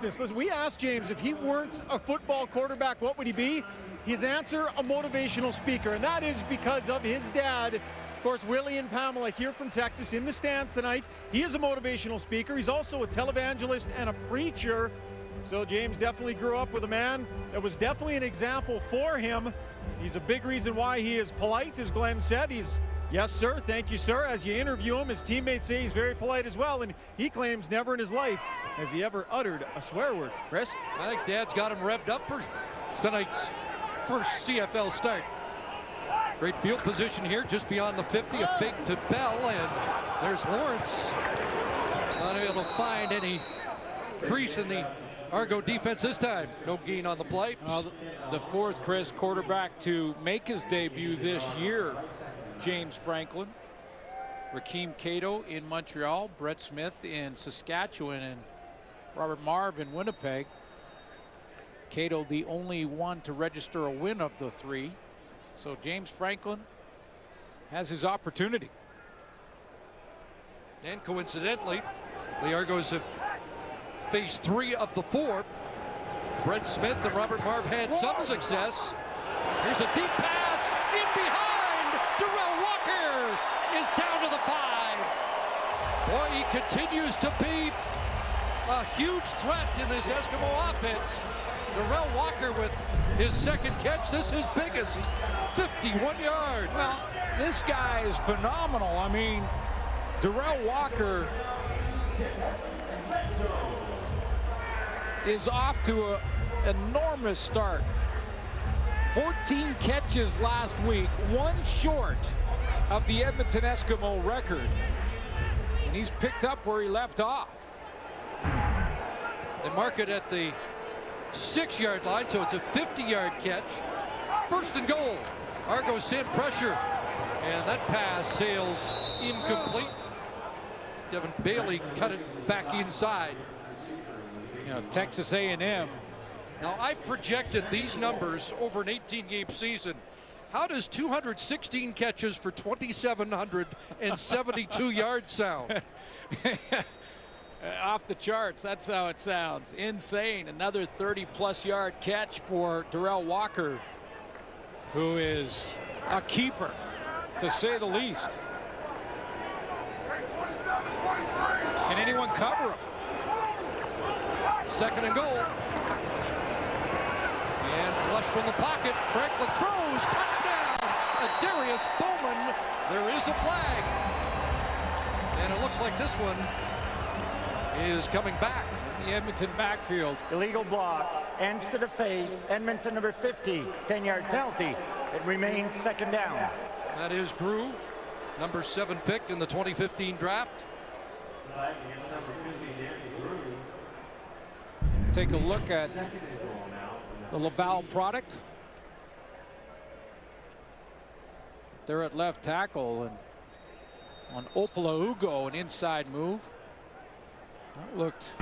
Listen, we asked James if he weren't a football quarterback, what would he be? His answer, a motivational speaker, and that is because of his dad. Of course, Willie and Pamela here from Texas in the stands tonight. He is a motivational speaker. He's also a televangelist and a preacher. So James definitely grew up with a man that was definitely an example for him. He's a big reason why he is polite, as Glenn said. He's, yes, sir, thank you, sir. As you interview him, his teammates say he's very polite as well, and he claims never in his life has he ever uttered a swear word. Chris? I think Dad's got him revved up for tonight's first CFL start. Great field position here, just beyond the 50, a fake to Bell, and there's Lawrence. Not able to find any crease in the Argo defense this time. No gain on the play. The fourth, Chris, quarterback to make his debut this year, James Franklin. Rakeem Cato in Montreal, Brett Smith in Saskatchewan, and Robert Marv in Winnipeg. Cato the only one to register a win of the three. So James Franklin has his opportunity. And coincidentally, the Argos have faced 3 of the 4. Brett Smith and Robert Marv had some success. Here's a deep pass in behind. Darrell Walker is down to the 5. Boy, he continues to be a huge threat in this Eskimo offense. Darrell Walker with his second catch. This is his biggest, 51 yards. Well, this guy is phenomenal. I mean, Darrell Walker is off to an enormous start. 14 catches last week, 1 short of the Edmonton Eskimo record. And he's picked up where he left off. They mark it at the 6-yard line, so it's a 50-yard catch. First and goal. Argos send pressure, and that pass sails incomplete. Devin Bailey cut it back inside. You know, Texas A&M. Now, I projected these numbers over an 18-game season. How does 216 catches for 2,772 yards sound? Off the charts, that's how it sounds. Insane. Another 30-plus yard catch for Darrell Walker, who is a keeper, to say the least. Can anyone cover him? Second and goal. And flush from the pocket. Franklin throws. Touchdown. Darius Bowman. There is a flag. And it looks like this one is coming back. The Edmonton backfield. Illegal block. Ends to the face. Edmonton number 50. 10-yard penalty. It remains second down. That is Grew, number 7 pick in the 2015 draft. Take a look at the Laval product. They're at left tackle, and on Opala Ugo, an inside move. That looked.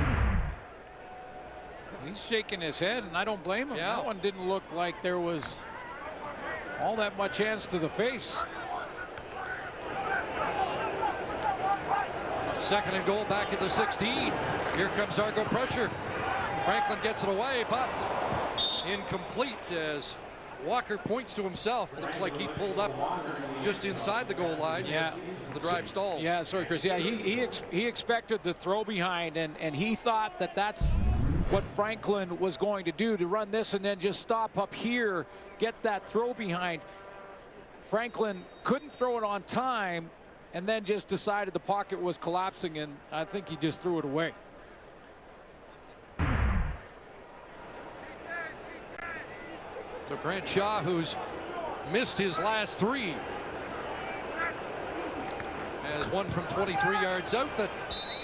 He's shaking his head, and I don't blame him. Yeah. That one didn't look like there was all that much hands to the face. Second and goal back at the 16. Here comes Argo pressure. Franklin gets it away, but incomplete as Walker points to himself. Looks like he pulled up just inside the goal line. Yeah. The drive stalls. Yeah, sorry, Chris. Yeah, he expected the throw behind, and he thought that that's what Franklin was going to do, to run this and then just stop up here, get that throw behind. Franklin couldn't throw it on time, and then just decided the pocket was collapsing, and I think he just threw it away. So Grant Shaw, who's missed his last 3, has one from 23 yards out that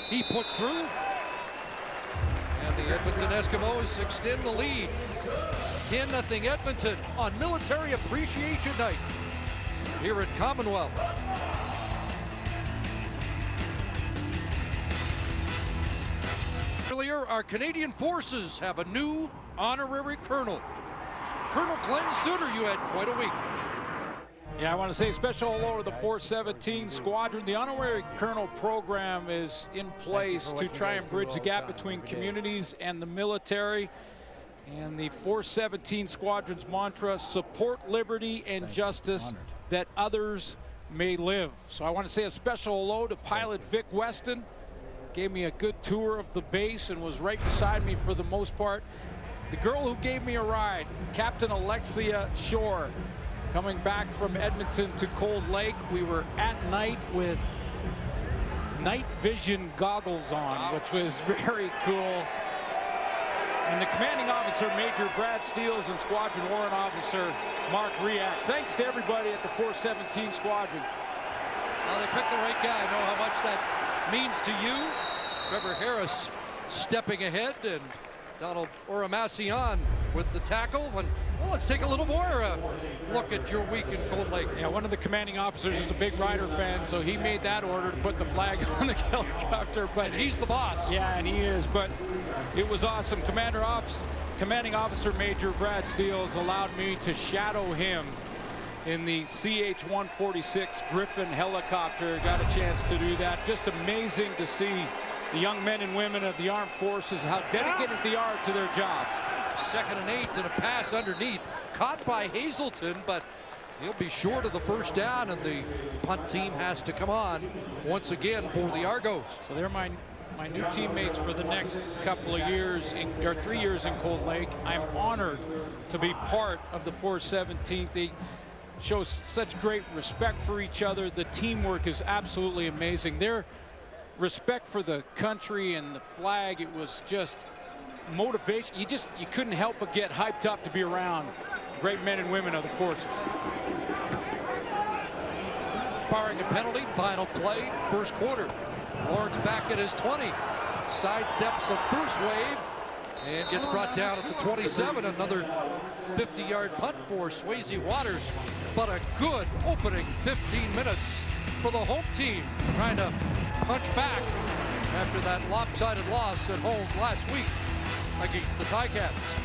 he puts through. And the Edmonton Eskimos extend the lead. 10-0 Edmonton on Military Appreciation Night here at Commonwealth. Earlier, our Canadian Forces have a new honorary colonel. Colonel Glenn Suter, you had quite a week. Yeah, I want to say special hello to the 417 squadron. The honorary colonel program is in place to try and bridge the gap between communities and the military. And the 417 squadron's mantra, support liberty and justice that others may live. So I want to say a special hello to Pilot Vic Weston. Gave me a good tour of the base and was right beside me for the most part. The girl who gave me a ride, Captain Alexia Shore, coming back from Edmonton to Cold Lake. We were at night with night vision goggles on, which was very cool. And the commanding officer, Major Brad Steeles, and Squadron Warrant Officer Mark Riak. Thanks to everybody at the 417 Squadron. Well, they picked the right guy. I know how much that means to you. Trevor Harris stepping ahead, and Donald Oramacion with the tackle. And well, let's take a little more look at your week in Cold Lake. Yeah, one of the commanding officers is a big Rider fan, so he made that order to put the flag on the helicopter. But and he's the boss. Yeah, and he is. But it was awesome. Commanding Officer Major Brad Steeles allowed me to shadow him in the CH-146 Griffin helicopter. Got a chance to do that. Just amazing to see the young men and women of the armed forces, how dedicated they are to their jobs. 2nd and 8 and a pass underneath. Caught by Hazelton, but he'll be short of the first down, and the punt team has to come on once again for the Argos. So they're my new teammates for the next couple of years, or 3 years in Cold Lake. I'm honored to be part of the 417th. They show such great respect for each other. The teamwork is absolutely amazing. Their respect for the country and the flag, it was just motivation. You couldn't help but get hyped up to be around great men and women of the forces. Barring a penalty, final play, first quarter. Lawrence back at his 20. Sidesteps the first wave and gets brought down at the 27. Another 50-yard punt for Swayze Waters. But a good opening 15 minutes for the home team, trying to punch back after that lopsided loss at home last week against the Ticats.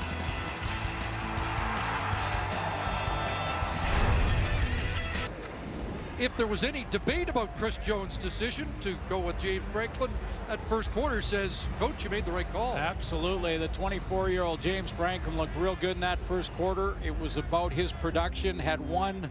If there was any debate about Chris Jones' decision to go with James Franklin at first quarter, says, Coach, you made the right call. Absolutely. The 24-year-old James Franklin looked real good in that first quarter. It was about his production. Had one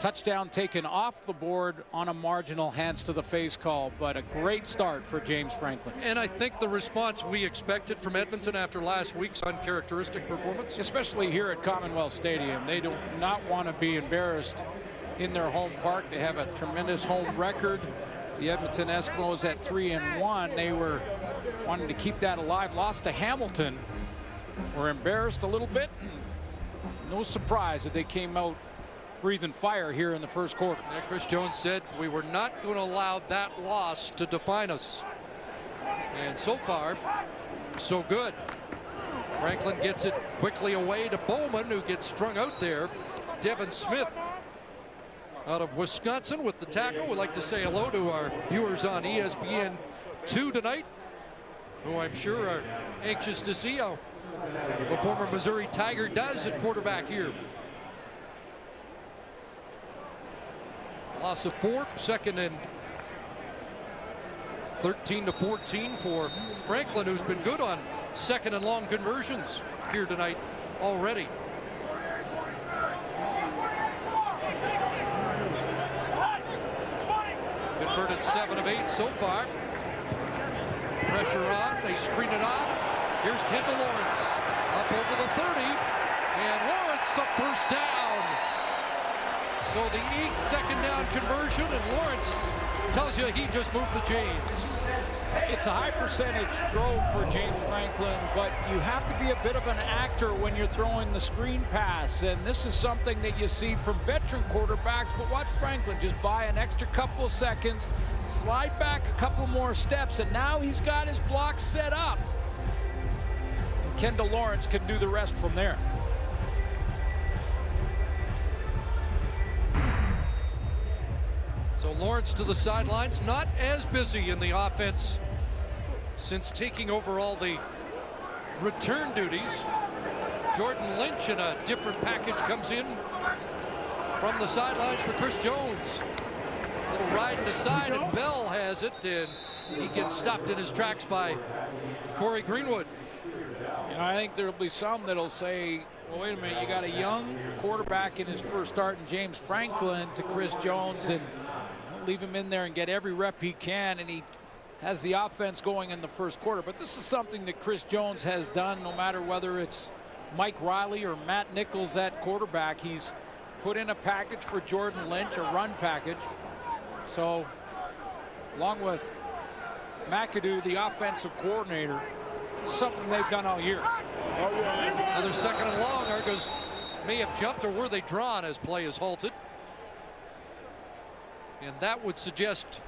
touchdown taken off the board on a marginal hands to the face call, but a great start for James Franklin. And I think the response we expected from Edmonton after last week's uncharacteristic performance. Especially here at Commonwealth Stadium. They do not want to be embarrassed in their home park. They have a tremendous home record. The Edmonton Eskimos at 3-1. They were wanting to keep that alive. Lost to Hamilton. Were embarrassed a little bit. No surprise that they came out breathing fire here in the first quarter. Yeah, Chris Jones said we were not going to allow that loss to define us. And so far, so good. Franklin gets it quickly away to Bowman, who gets strung out there. Devin Smith out of Wisconsin with the tackle. We'd like to say hello to our viewers on ESPN2 tonight, who I'm sure are anxious to see how the former Missouri Tiger does at quarterback here. Loss of 4, 2nd and 13 to 14 for Franklin, who's been good on 2nd and long conversions here tonight already. Converted 7 of 8 so far. Pressure on, they screen it on. Here's Kendall Lawrence up over the 30, and Lawrence up first down. So the 8th second down conversion, and Lawrence tells you he just moved the chains. It's a high percentage throw for James Franklin, but you have to be a bit of an actor when you're throwing the screen pass, and this is something that you see from veteran quarterbacks. But watch Franklin just buy an extra couple of seconds, slide back a couple more steps, and now he's got his block set up. And Kendall Lawrence can do the rest from there. So Lawrence to the sidelines, not as busy in the offense since taking over all the return duties. Jordan Lynch in a different package comes in from the sidelines for Chris Jones. Little ride in the side, and Bell has it, and he gets stopped in his tracks by Corey Greenwood. You know, I think there'll be some that'll say, well, wait a minute, you got a young quarterback in his first start in James Franklin to Chris Jones, and leave him in there and get every rep he can, and he has the offense going in the first quarter. But this is something that Chris Jones has done, no matter whether it's Mike Riley or Matt Nichols at quarterback. He's put in a package for Jordan Lynch, a run package. So, along with McAdoo, the offensive coordinator, something they've done all year. Another second and long. Argos may have jumped, or were they drawn as play is halted? And that would suggest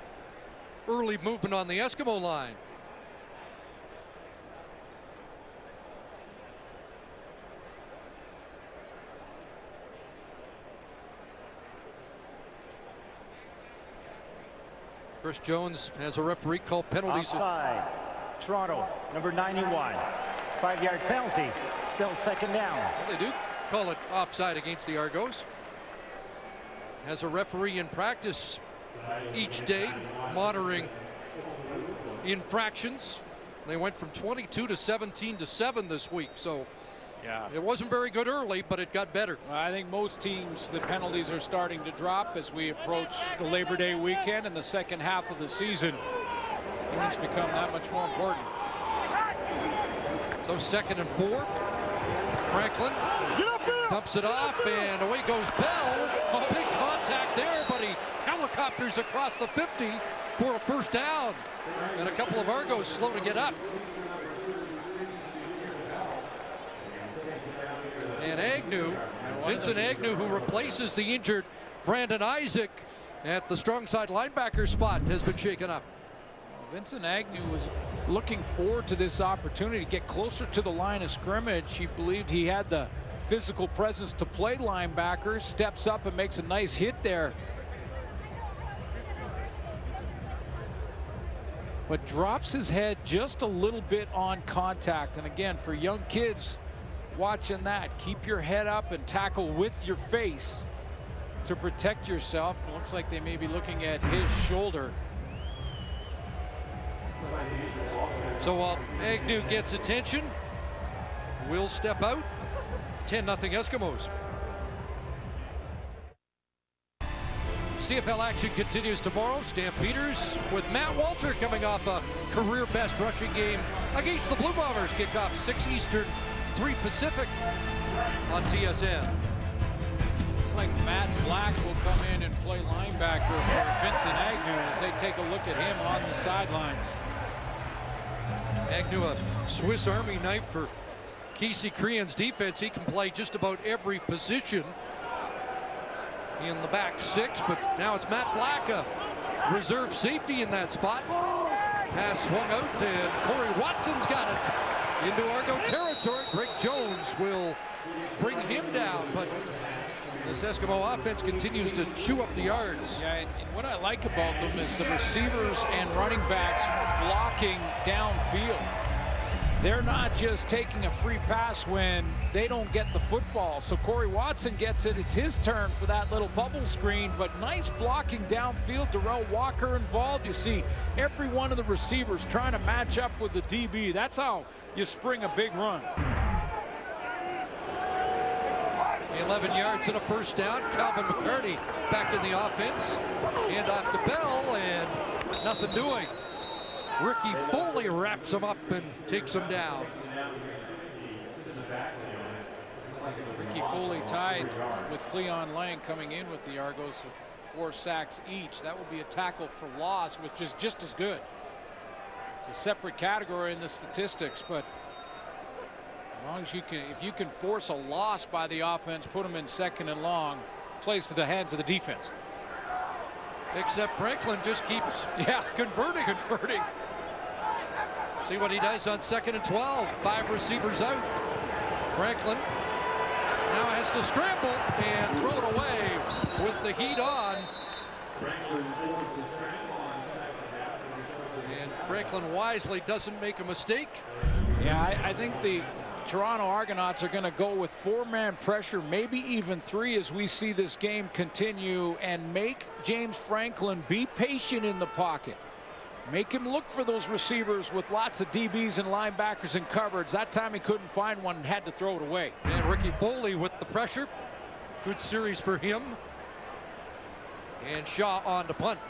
early movement on the Eskimo line. Chris Jones has a referee call penalties. Offside. Toronto, number 91. 5-yard penalty. Still second down. Well, they do call it offside against the Argos. Has a referee in practice each day monitoring infractions. They went from 22 to 17 to 7 this week, so yeah, it wasn't very good early, but it got better. I think most teams, the penalties are starting to drop as we approach the Labor Day weekend and the second half of the season. It's become that much more important. So 2nd and 4. Franklin dumps it off, and away goes Bell. A big contact there, but he helicopters across the 50 for a first down. And a couple of Argos slow to get up. And Agnew, Vincent Agnew, who replaces the injured Brandon Isaac at the strong side linebacker spot, has been shaken up. Vincent Agnew was looking forward to this opportunity to get closer to the line of scrimmage. He believed he had the physical presence to play linebacker, steps up and makes a nice hit there. But drops his head just a little bit on contact. And again, for young kids watching that, keep your head up and tackle with your face to protect yourself. It looks like they may be looking at his shoulder. So while Agnew gets attention, will step out. 10-0 Eskimos. CFL action continues tomorrow. Stampeders with Matt Walter coming off a career best rushing game against the Blue Bombers. Kickoff 6 Eastern, 3 Pacific on TSN. Looks like Matt Black will come in and play linebacker for Vincent Agnew as they take a look at him on the sideline. Agnew, a Swiss Army knife for Casey Crean's defense. He can play just about every position in the back 6, but now it's Matt Black, a reserve safety in that spot. Pass swung out, and Corey Watson's got it into Argo territory. Greg Jones will bring him down, but this Eskimo offense continues to chew up the yards. Yeah, and what I like about them is the receivers and running backs blocking downfield. They're not just taking a free pass when they don't get the football. So Corey Watson gets it. It's his turn for that little bubble screen, but nice blocking downfield. Darrell Walker involved. You see every one of the receivers trying to match up with the DB. That's how you spring a big run. 11 yards and a first down. Calvin McCarty back in the offense. Hand off to Bell, and nothing doing. Ricky Foley wraps him up and takes him down. Ricky Foley tied with Cleon Lang coming in with the Argos with 4 sacks each. That will be a tackle for loss, which is just as good. It's a separate category in the statistics, but as long as you can, if you can force a loss by the offense, put them in 2nd and long, plays to the hands of the defense. Except Franklin just keeps converting. See what he does on 2nd and 12. 5 receivers out. Franklin now has to scramble and throw it away with the heat on. And Franklin wisely doesn't make a mistake. Yeah, I think the Toronto Argonauts are going to go with 4-man pressure, maybe even 3, as we see this game continue, and make James Franklin be patient in the pocket. Make him look for those receivers with lots of DBs and linebackers and coverage. That time he couldn't find one and had to throw it away. And Ricky Foley with the pressure. Good series for him. And Shaw on the punt.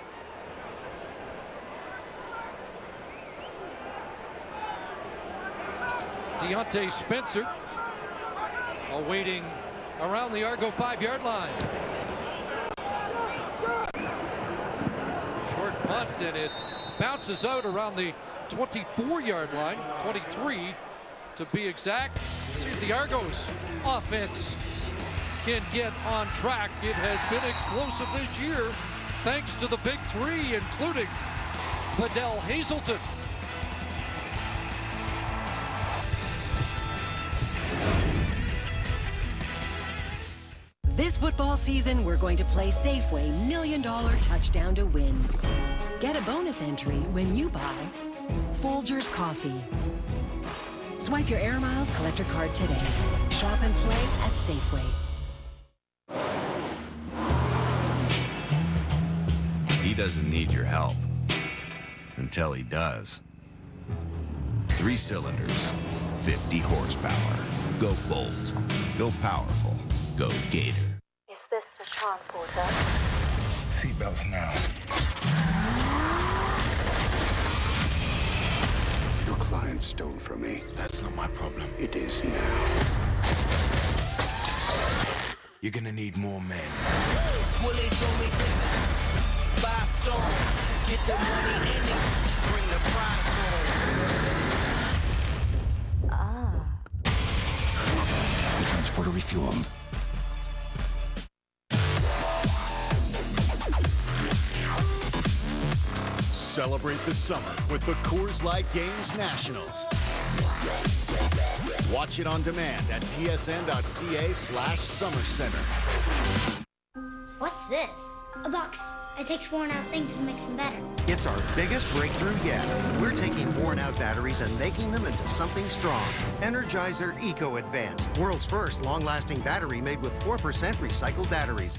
Deontay Spencer awaiting around the Argo 5-yard line. Short punt, and it bounces out around the 24-yard line, 23 to be exact. See if the Argos offense can get on track. It has been explosive this year thanks to the big 3, including Vidal Hazelton. This football season, we're going to play Safeway $1 Million Touchdown to Win. Get a bonus entry when you buy Folgers Coffee. Swipe your Air Miles collector card today. Shop and play at Safeway. He doesn't need your help until he does. 3 cylinders, 50 horsepower. Go bold, go powerful, go Gator. Is this the transporter? Seatbelts now. Your client stole from me. That's not my problem. It is now. You're gonna need more men. Buy storm, get the money in it, bring the prize home. Ah. The transporter refueled. Celebrate the summer with the Coors Light Games Nationals. Watch it on demand at tsn.ca/SummerCenter. What's this? A box. It takes worn out things and makes them better. It's our biggest breakthrough yet. We're taking worn out batteries and making them into something strong. Energizer Eco Advanced, world's first long-lasting battery made with 4% recycled batteries.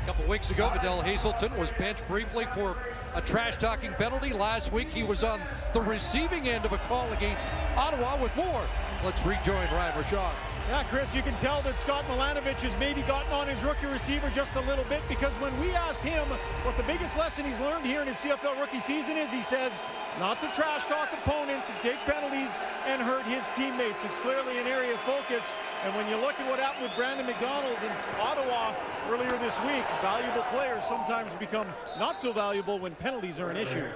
A couple weeks ago, Vidal Hazelton was benched briefly for a trash-talking penalty. Last week, he was on the receiving end of a call against Ottawa with more. Let's rejoin Ryan Rashad. Yeah, Chris, you can tell that Scott Milanovic has maybe gotten on his rookie receiver just a little bit, because when we asked him what the biggest lesson he's learned here in his CFL rookie season is, he says not to trash talk opponents and take penalties and hurt his teammates. It's clearly an area of focus. And when you look at what happened with Brandon McDonald in Ottawa earlier this week, valuable players sometimes become not so valuable when penalties are an issue.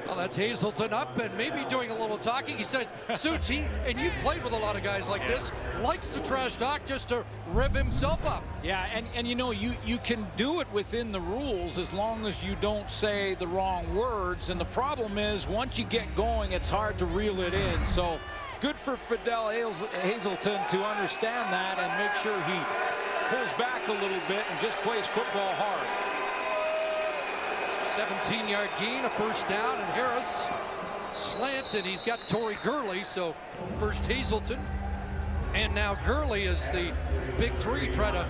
Well, that's Hazelton up and maybe doing a little talking. He said, Suits, and you've played with a lot of guys like this, likes to trash talk just to rev himself up. Yeah, and you know, you can do it within the rules as long as you don't say the wrong words. And the problem is, once you get going, it's hard to reel it in. So good for Vidal Hazelton to understand that and make sure he pulls back a little bit and just plays football hard. 17-yard gain, a first down, and Harris slant, and he's got Torrey Gurley. So first Hazelton, and now Gurley is the big 3 try to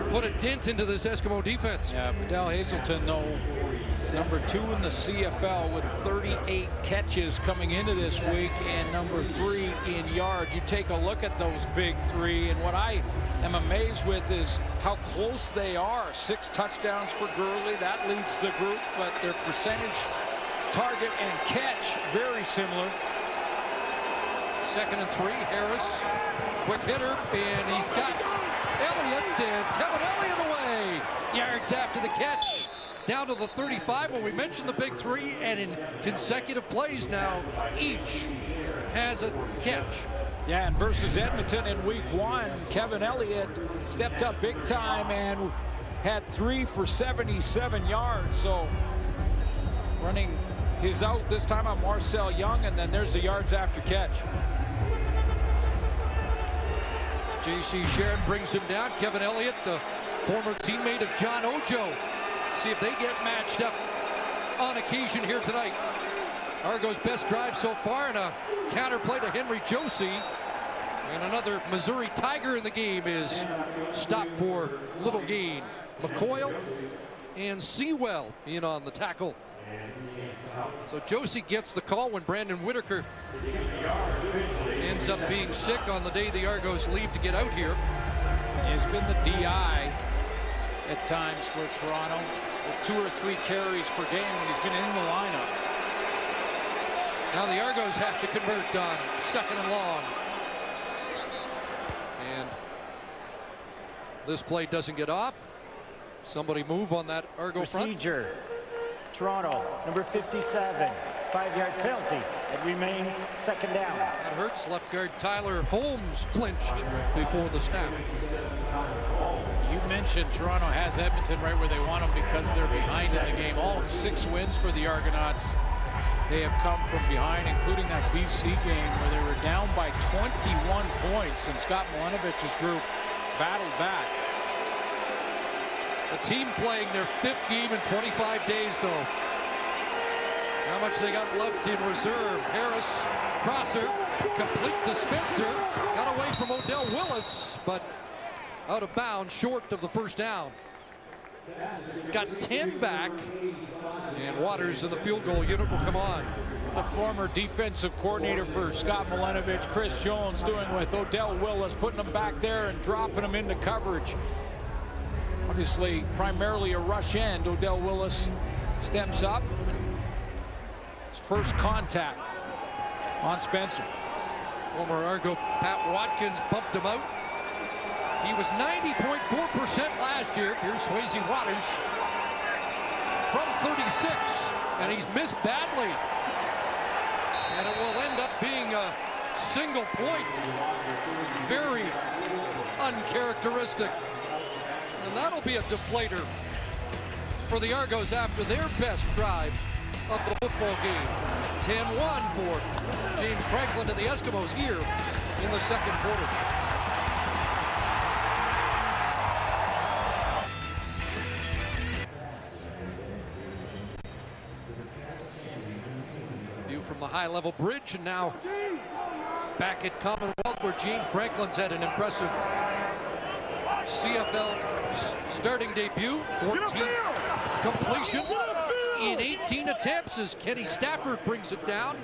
put a dent into this Eskimo defense. Yeah, Vidal Hazelton, though, number 2 in the CFL with 38 catches coming into this week, and number 3 in yards. You take a look at those big 3, and what I am amazed with is how close they are. 6 touchdowns for Gurley, that leads the group, but their percentage, target, and catch very similar. 2nd and 3, Harris, quick hitter, and he's got Elliott, and Kevin Elliott away. Yards after the catch, down to the 35. Well, we mentioned the big 3, and in consecutive plays now, each has a catch. Yeah, and versus Edmonton in week 1, Kevin Elliott stepped up big time and had 3 for 77 yards. So running his out this time on Marcel Young, and then there's the yards after catch. J.C. Sharon brings him down. Kevin Elliott, the former teammate of John Ojo. See if they get matched up on occasion here tonight. Argo's best drive so far, and a counterplay to Henry Josie. And another Missouri Tiger in the game is stopped for little gain. McCoyle and Sewell in on the tackle. So Josie gets the call when Brandon Whitaker ends up being sick on the day the Argos leave to get out here. He's been the DI at times for Toronto, with 2 or 3 carries per game when he's been in the lineup. Now the Argos have to convert on 2nd and long. And this play doesn't get off. Somebody move on that Argo Procedure. front. Toronto, number 57, 5-yard penalty. It remains 2nd down. That hurts. Left guard Tyler Holmes flinched before the snap. You mentioned Toronto has Edmonton right where they want them because they're behind in the game. All 6 wins for the Argonauts. They have come from behind, including that BC game where they were down by 21 points, and Scott Milanovich's group battled back. The team playing their 5th game in 25 days, though. How much they got left in reserve. Harris, crosser, complete to Spencer. Got away from Odell Willis, but out of bounds, short of the 1st down. Got 10 back, and Waters in the field goal unit will come on. The former defensive coordinator for Scott Milanovich, Chris Jones, doing with Odell Willis, putting him back there and dropping him into coverage. Obviously, primarily a rush end. Odell Willis steps up. His first contact on Spencer. Former Argo Pat Watkins bumped him out. He was 90.4% last year. Here's Swayze Waters from 36, and he's missed badly. And it will end up being a single point. Very uncharacteristic. And that'll be a deflator for the Argos after their best drive of the football game. 10-1 for James Franklin and the Eskimos here in the 2nd quarter. View from the high-level bridge, and now back at Commonwealth, where James Franklin's had an impressive CFL starting debut. 14 completion in 18 attempts as Kenny Stafford brings it down.